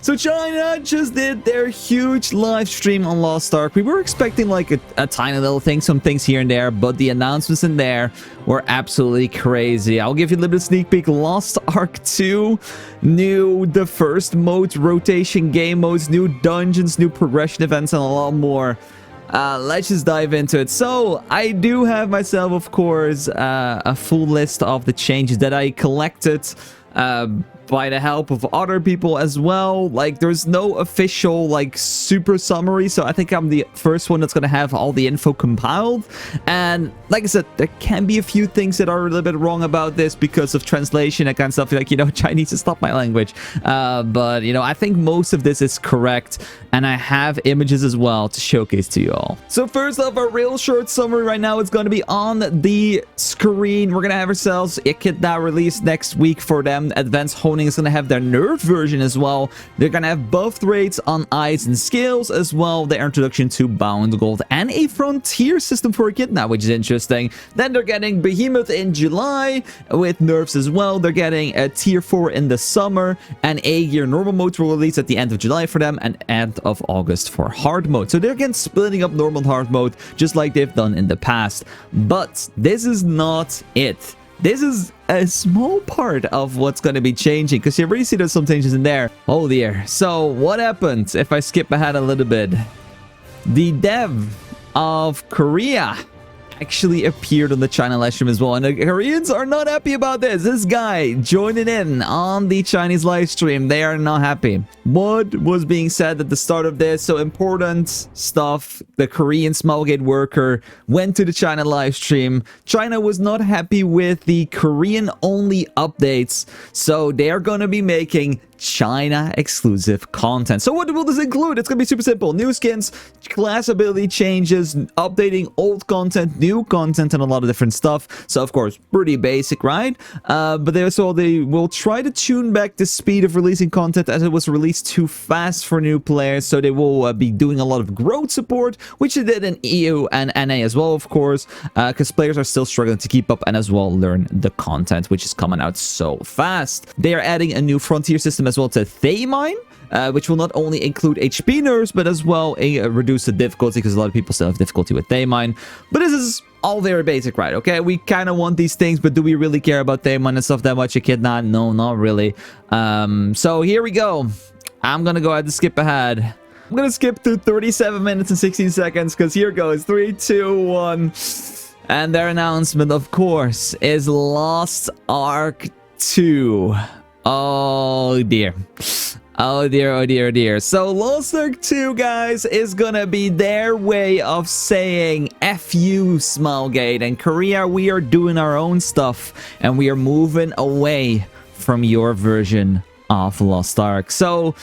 So China just did their huge live stream on Lost Ark. We were expecting like a tiny little thing, some things here and there, but the announcements in there were absolutely crazy. I'll give you a little bit of sneak peek. Lost Ark 2, the first mode, rotation game modes, new dungeons, new progression events, and a lot more. Let's just dive into it. So I do have myself, of course, a full list of the changes that I collected by the help of other people as well. Like, there's no official like super summary, so I think I'm the first one that's gonna have all the info compiled. And like I said, there can be a few things that are a little bit wrong about this because of translation and kind of stuff, like, you know, Chinese is not my language, but you know, I think most of this is correct, and I have images as well to showcase to you all. So first off, a real short summary right now is going to be on the screen. We're gonna have ourselves Echidna released next week for them. Advanced Honing is going to have their nerf version as well. They're going to have buffed rates on eyes and scales as well. Their introduction to Bound Gold and a frontier system for Echidna, which is interesting. Then they're getting Behemoth in July with nerfs as well. They're getting a tier 4 in the summer, and A-Gear normal mode will release at the end of July for them and end of August for hard mode. So they're again splitting up normal and hard mode just like they've done in the past. But this is not it. This is a small part of what's going to be changing, because you already see there's some changes in there. Oh dear. So what happens if I skip ahead a little bit? The dev of Korea actually appeared on the China live stream as well, and the Koreans are not happy about this. This guy joining in on the Chinese live stream, they are not happy. What was being said at the start of this? So important stuff. The Korean Smilegate worker went to the China live stream. China was not happy with the Korean only updates, so they are going to be making China exclusive content. So what will this include? It's gonna be super simple. New skins, class ability changes, updating old content, new content, and a lot of different stuff. So of course, pretty basic, right? But they will try to tune back the speed of releasing content, as it was released too fast for new players. So they will be doing a lot of growth support, which they did in EU and NA as well, of course, because players are still struggling to keep up and as well learn the content, which is coming out so fast. They are adding a new frontier system as well to Thaymine, which will not only include HP nerfs, but as well reduce the difficulty, because a lot of people still have difficulty with Thaymine. But this is all very basic, right? Okay, we kind of want these things, but do we really care about Thaymine and stuff that much? Echidna? No, not really. So here we go. I'm gonna go ahead and skip ahead. I'm gonna skip through 37 minutes and 16 seconds, because here goes 3, 2, 1. And their announcement, of course, is Lost Ark 2. Oh dear. Oh dear, oh dear, oh dear. So Lost Ark 2, guys, is gonna be their way of saying F you, Smilegate. And Korea, we are doing our own stuff, and we are moving away from your version of Lost Ark. So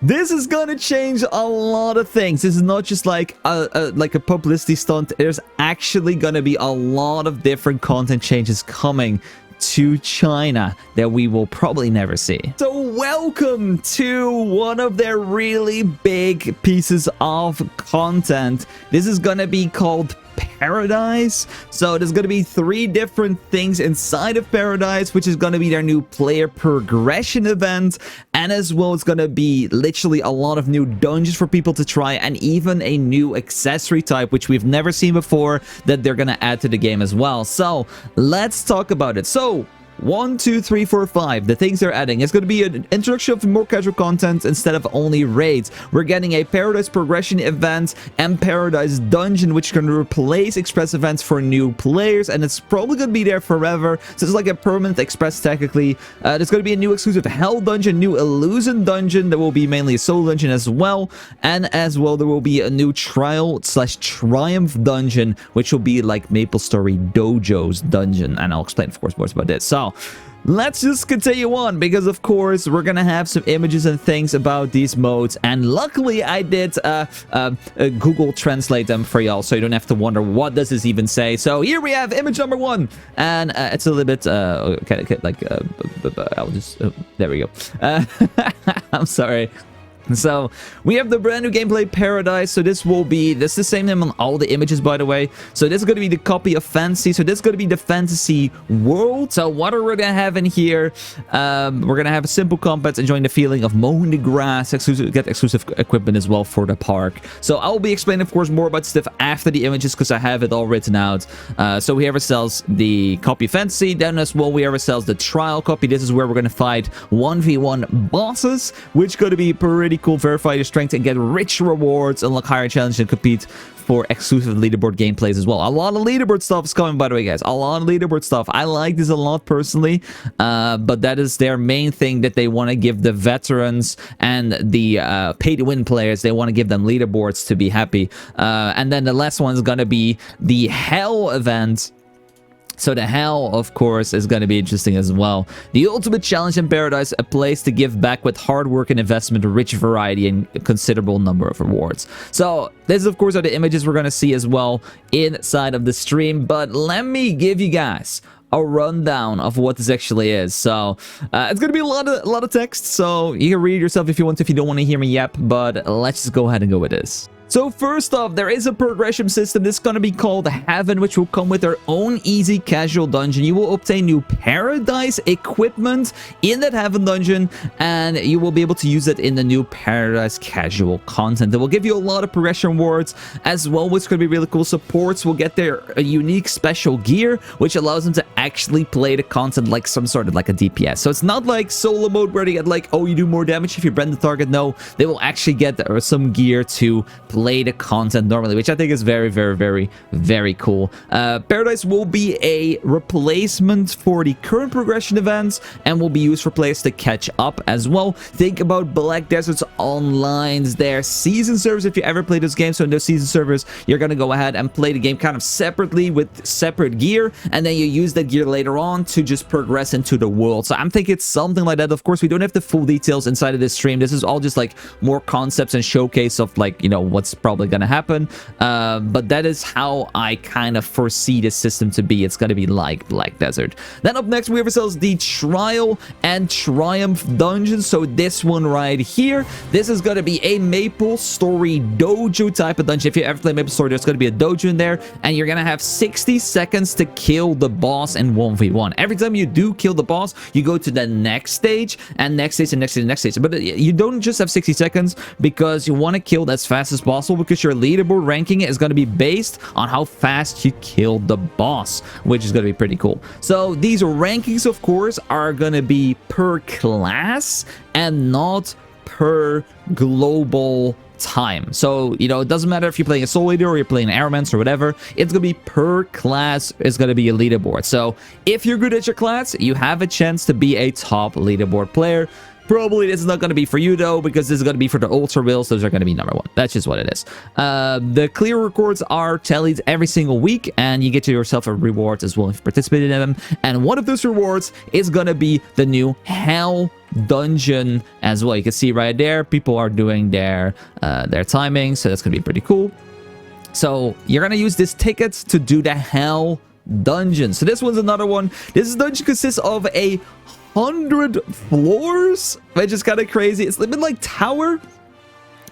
this is gonna change a lot of things. This is not just like a publicity stunt. There's actually gonna be a lot of different content changes coming to China that we will probably never see. So welcome to one of their really big pieces of content. This is gonna be called Paradise. So there's going to be 3 different things inside of Paradise, which is going to be their new player progression event, and as well it's going to be literally a lot of new dungeons for people to try, and even a new accessory type which we've never seen before that they're going to add to the game as well. So let's talk about it. So 1, 2, 3, 4, 5. The things they're adding. It's going to be an introduction of more casual content instead of only raids. We're getting a Paradise progression event and Paradise dungeon, which can replace express events for new players, and it's probably going to be there forever. So it's like a permanent express technically. There's going to be a new exclusive Hell dungeon, new Illusion dungeon. There will be mainly a solo dungeon as well, and as well there will be a new Trial/Triumph dungeon, which will be like MapleStory Dojo's dungeon, and I'll explain, of course, more about this. So let's just continue on, because of course we're gonna have some images and things about these modes, and luckily I did Google translate them for y'all, so you don't have to wonder what does this even say. So here we have image number 1, and it's a little bit okay, like I'll just there we go. I'm sorry. So we have the brand new gameplay Paradise. So this is the same name on all the images, by the way. So this is going to be the copy of Fantasy. So this is going to be the Fantasy world. So what are we going to have in here? We're going to have simple combat, enjoying the feeling of mowing the grass, get exclusive equipment as well for the park. So I'll be explaining, of course, more about stuff after the images because I have it all written out. So we have ourselves the copy of Fantasy. Then as well, we have ourselves the trial copy. This is where we're going to fight 1v1 bosses, which is going to be pretty cool. Verify your strength and get rich rewards, unlock higher challenges, and compete for exclusive leaderboard gameplays as well. A lot of leaderboard stuff is coming, by the way, guys. A lot of leaderboard stuff. I like this a lot personally, but that is their main thing that they want to give the veterans and the pay-to-win players. They want to give them leaderboards to be happy. And then the last one is going to be the Hell event. So the Hell, of course, is going to be interesting as well. The ultimate challenge in Paradise, a place to give back with hard work and investment, a rich variety, and a considerable number of rewards. So this, of course, are the images we're going to see as well inside of the stream. But let me give you guys a rundown of what this actually is. So it's going to be a lot of text, so you can read it yourself if you want to, if you don't want to hear me yap. But let's just go ahead and go with this. So first off, there is a progression system. This is going to be called Heaven, which will come with their own easy casual dungeon. You will obtain new Paradise equipment in that Heaven dungeon, and you will be able to use it in the new Paradise casual content. It will give you a lot of progression rewards as well, which is going to be really cool. Supports will get their unique special gear, which allows them to actually play the content like some sort of like a DPS. So it's not like solo mode where they get like, oh, you do more damage if you brand the target. No, they will actually get some gear to play the content normally, which I think is very, very, very, very cool. Paradise will be a replacement for the current progression events and will be used for players to catch up as well. Think about Black Desert's Online's their season servers if you ever play those games. So in those season servers, you're going to go ahead and play the game kind of separately with separate gear, and then you use that gear later on to just progress into the world. So I'm thinking it's something like that. Of course, we don't have the full details inside of this stream. This is all just like more concepts and showcase of like, you know, what's probably going to happen, but that is how I kind of foresee this system to be. It's going to be like Black Desert. Then up next, we have ourselves the Trial and Triumph dungeon. So this one right here, this is going to be a Maple Story dojo type of dungeon. If you ever play Maple Story, there's going to be a dojo in there, and you're going to have 60 seconds to kill the boss in 1v1. Every time you do kill the boss, you go to the next stage, and next stage, and next stage, and next stage. But you don't just have 60 seconds because you want to kill as fast as possible, because your leaderboard ranking is going to be based on how fast you killed the boss, which is going to be pretty cool. So these rankings, of course, are going to be per class and not per global time. So, you know, it doesn't matter if you're playing a soul leader or you're playing an airmans or whatever. It's gonna be per class is gonna be a leaderboard. So if you're good at your class, you have a chance to be a top leaderboard player. Probably this is not going to be for you though, because this is going to be for the ultra wheels. Those are going to be number one. That's just what it is. The clear records are tallied every single week, and you get to yourself a reward as well if you participate in them. And one of those rewards is going to be the new Hell dungeon as well. You can see right there, people are doing their timing, so that's going to be pretty cool. So you're going to use this ticket to do the Hell dungeon. So this one's another one. This dungeon consists of 100 floors, which is kind of crazy. It's a bit like Tower,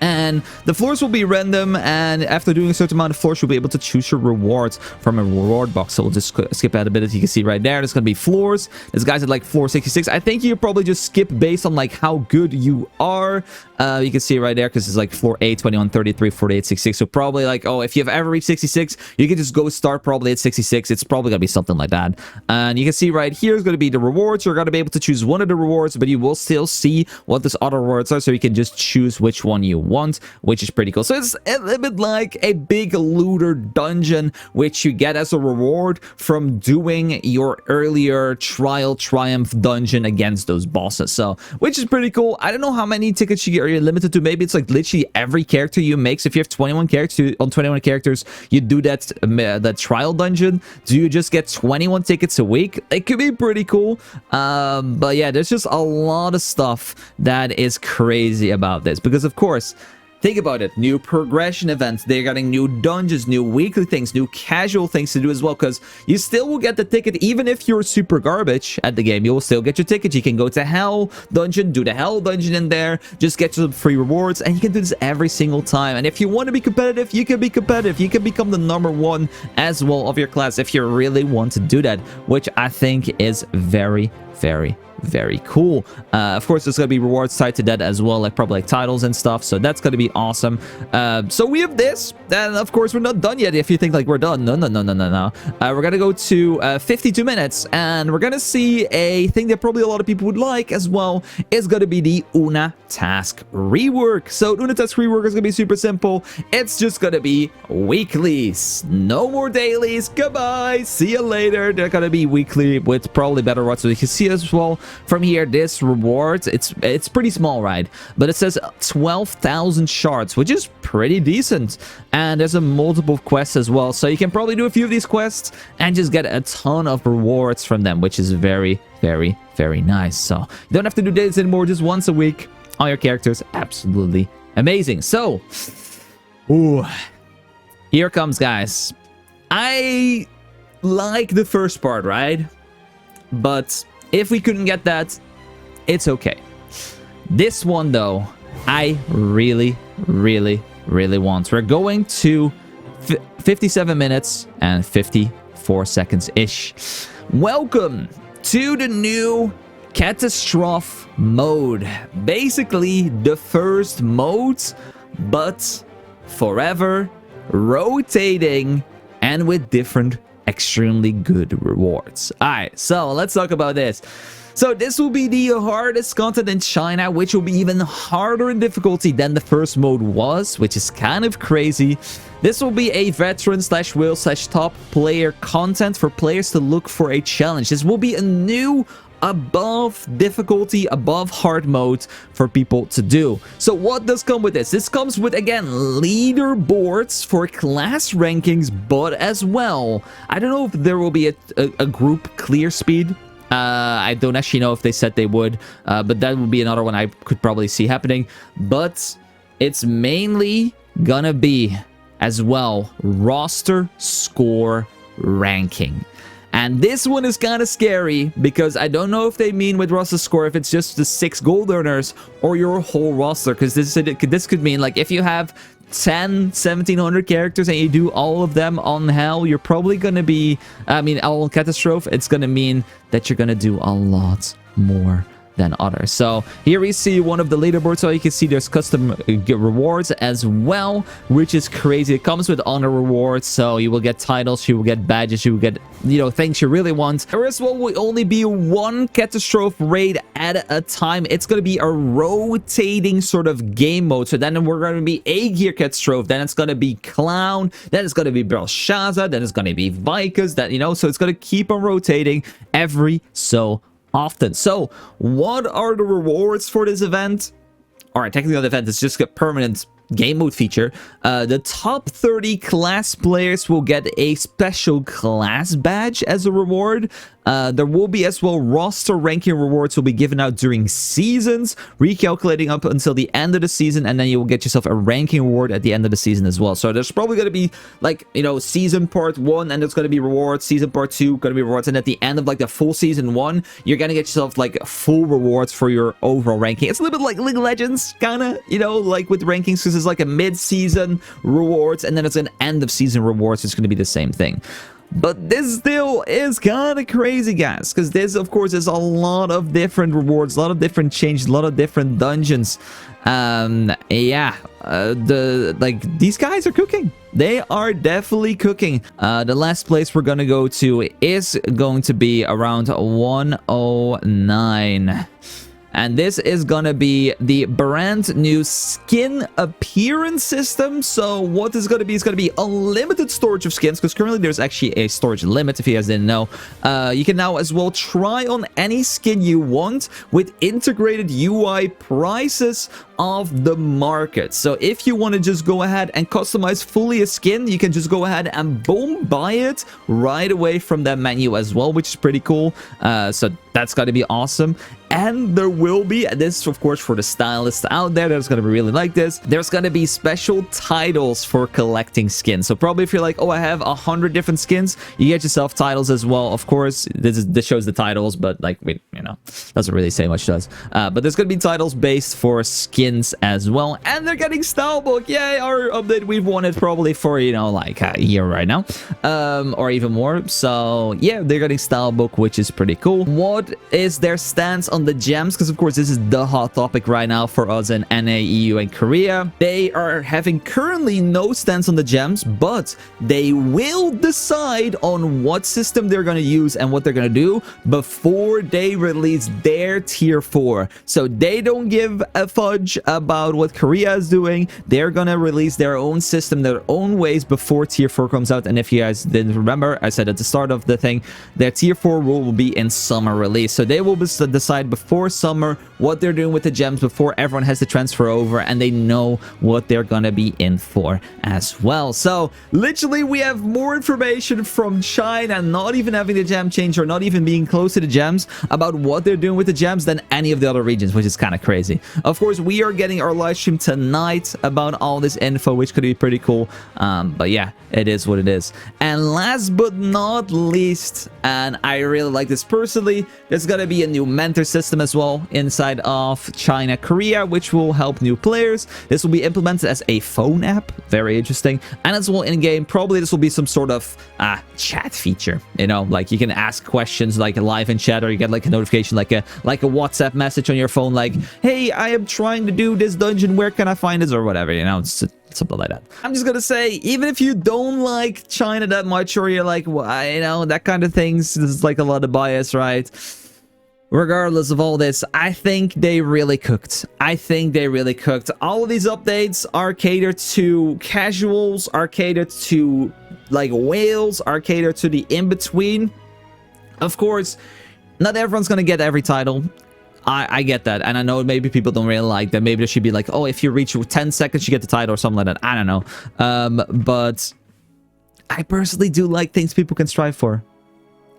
and the floors will be random, and after doing a certain amount of floors, you'll be able to choose your rewards from a reward box. So we'll just skip out a bit. As you can see right there, there's going to be floors. This guy's at like floor 66. I think you probably just skip based on like how good you are. You can see right there, because it's like floor 8, 21, 33, 48, 66. So probably like, oh, if you've ever reached 66, you can just go start probably at 66. It's probably going to be something like that. And you can see right here is going to be the rewards. You're going to be able to choose one of the rewards, but you will still see what those other rewards are. So you can just choose which one you want, which is pretty cool. So it's a little bit like a big looter dungeon, which you get as a reward from doing your earlier Trial Triumph dungeon against those bosses. So, which is pretty cool. I don't know how many tickets you get. You're limited to. Maybe it's like literally every character you make. So if you have 21 characters, on 21 characters, you do that trial dungeon. Do you just get 21 tickets a week? It could be pretty cool. But yeah, there's just a lot of stuff that is crazy about this, because of course, Think about it. New progression events. They're getting new dungeons, new weekly things, new casual things to do as well, because you still will get the ticket. Even if you're super garbage at the game, you will still get your ticket. You can go to Hell Dungeon, do the Hell Dungeon in there, just get some free rewards, and you can do this every single time. And if you want to be competitive, you can be competitive. You can become the #1 as well of your class if you really want to do that, which I think is very, very cool. Of course, there's gonna be rewards tied to that as well, like probably like titles and stuff, so that's gonna be awesome. So we have this, and of course we're not done yet. If you think like we're done, no. We're gonna go to 52 minutes, and we're gonna see a thing that probably a lot of people would like as well. Is gonna be the Una task rework. So Una task rework is gonna be super simple. It's just gonna be weeklies, no more dailies. Goodbye, see you later. They're gonna be weekly with probably better rewards, so you can see as well from here. This rewards, it's pretty small, right? But it says 12,000 shards, which is pretty decent. And there's a multiple quests as well, so you can probably do a few of these quests and just get a ton of rewards from them, which is very nice. So you don't have to do dailies anymore, just once a week. All your characters, absolutely amazing. So here comes, guys. I like the first part, right? But if we couldn't get that, it's okay. This one, though, I really want. We're going to 57 minutes and 54 seconds-ish. Welcome to the new Catastrophe mode. Basically, the first mode, but forever, rotating, and with different extremely good rewards. Alright, so let's talk about this. So this will be the hardest content in China, which will be even harder in difficulty than the first mode was, which is kind of crazy. This will be a veteran/whale/top player content for players to look for a challenge. This will be a new above difficulty, above hard mode for people to do. So what does come with this? This comes with, again, leaderboards for class rankings, but as well, I don't know if there will be a group clear speed. I don't actually know if they said they would, but that would be another one I could probably see happening. But it's mainly gonna be, as well, roster score ranking. And this one is kind of scary, because I don't know if they mean with roster score if it's just the 6 gold earners or your whole roster, because this could mean, like, if you have 1,700 characters and you do all of them on Hell, you're probably going to be, all on Catastrophe, it's going to mean that you're going to do a lot more than others. So here we see one of the leaderboards, so you can see there's custom rewards as well, which is crazy. It comes with honor rewards, so you will get titles, you will get badges, you will get, things you really want. There as well will only be one Catastrophe raid at a time. It's going to be a rotating sort of game mode. So then we're going to be A-Gear Catastrophe, then it's going to be Clown, then it's going to be Belshazzar, then it's going to be Vikas, so it's going to keep on rotating every so often. So what are the rewards for this event? All right, technically the event is just a permanent game mode feature. The top 30 class players will get a special class badge as a reward. There will be as well roster ranking rewards will be given out during seasons, recalculating up until the end of the season, and then you will get yourself a ranking reward at the end of the season as well. So there's probably going to be like, season part 1, and there's going to be rewards, season part 2 going to be rewards, and at the end of like the full season 1, you're going to get yourself like full rewards for your overall ranking. It's a little bit like League of Legends, kind of, like with rankings, because it's like a mid-season rewards, and then it's an end-of-season rewards. It's going to be the same thing. But this still is kind of crazy, guys, because this, of course, is a lot of different rewards, a lot of different changes, a lot of different dungeons. These guys are cooking. They are definitely cooking. The last place we're gonna go to is going to be around 109. And this is gonna be the brand new skin appearance system. So what is gonna be is gonna be unlimited storage of skins, because currently there's actually a storage limit, if you guys didn't know. You can now as well try on any skin you want with integrated UI prices of the market. So if you want to just go ahead and customize fully a skin, you can just go ahead and boom, buy it right away from that menu as well, which is pretty cool. So that's got to be awesome. And there will be, this of course for the stylists out there that's gonna be really like this, there's gonna be special titles for collecting skins. So probably if you're like, oh, I have 100 different skins, you get yourself titles as well. Of course, this shows the titles, but like, doesn't really say much to us. But there's gonna be titles based for skins as well. And they're getting Stylebook. Yay, our update we've wanted probably for, like a year right now. Or even more. So yeah, they're getting Stylebook, which is pretty cool. What is their stance on the gems? Because of course, this is the hot topic right now for us in NA, EU, and Korea. They are having currently no stance on the gems, but they will decide on what system they're going to use and what they're going to do before they release their tier 4. So they don't give a fudge about what Korea is doing. They're going to release their own system, their own ways before tier 4 comes out. And if you guys didn't remember, I said at the start of the thing, their tier 4 will be in summer release. So they will decide before summer what they're doing with the gems before everyone has to transfer over, and they know what they're gonna be in for as well. So literally we have more information from China not even having the gem change or not even being close to the gems about what they're doing with the gems than any of the other regions, which is kind of crazy. Of course, we are getting our live stream tonight about all this info, which could be pretty cool. But yeah, it is what it is. And last but not least, and I really like this personally, there's gonna be a new mentor system as well inside of China, Korea, which will help new players. This will be implemented as a phone app. Very interesting. And as well in game, probably this will be some sort of chat feature, like you can ask questions like live in chat, or you get like a notification like a WhatsApp message on your phone like, hey, I am trying to do this dungeon, where can I find this, or whatever, it's something like that. I'm just gonna say, even if you don't like China that much, or you're like, well, that kind of things, this is like a lot of bias, right? Regardless of all this, I think they really cooked. I think they really cooked. All of these updates are catered to casuals, are catered to like whales, are catered to the in-between. Of course, not everyone's gonna get every title. I get that, and I know maybe people don't really like that. Maybe there should be like, oh, if you reach 10 seconds, you get the title or something like that. I don't know. But I personally do like things people can strive for.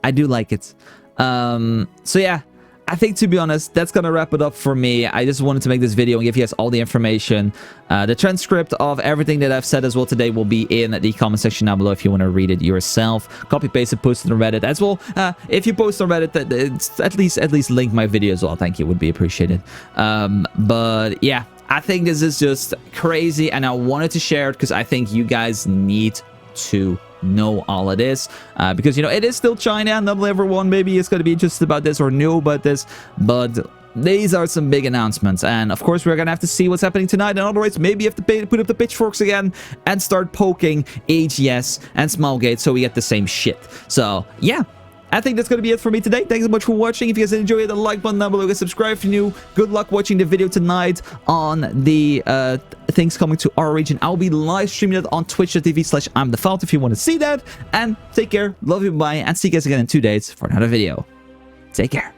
I do like it. So yeah, I think, to be honest, that's gonna wrap it up for me. I just wanted to make this video and give you guys all the information. The transcript of everything that I've said as well today will be in the comment section down below if you want to read it yourself. Copy paste and post it on Reddit as well. If you post on Reddit, at least link my video as well. Thank you, would be appreciated. But yeah, I think this is just crazy, and I wanted to share it because I think you guys need to know all of this, because it is still China. Not everyone maybe is going to be interested about this or know about this, but these are some big announcements, and of course we're gonna have to see what's happening tonight. And otherwise, maybe you have to put up the pitchforks again and start poking AGS and Smilegate so we get the same shit. So yeah, I think that's going to be it for me today. Thanks so much for watching. If you guys enjoyed it, the like button down below, guys, subscribe if you're new. Good luck watching the video tonight on the things coming to our region. I'll be live streaming it on twitch.tv/ImDefild if you want to see that. And take care, love you, bye, and see you guys again in 2 days for another video. Take care.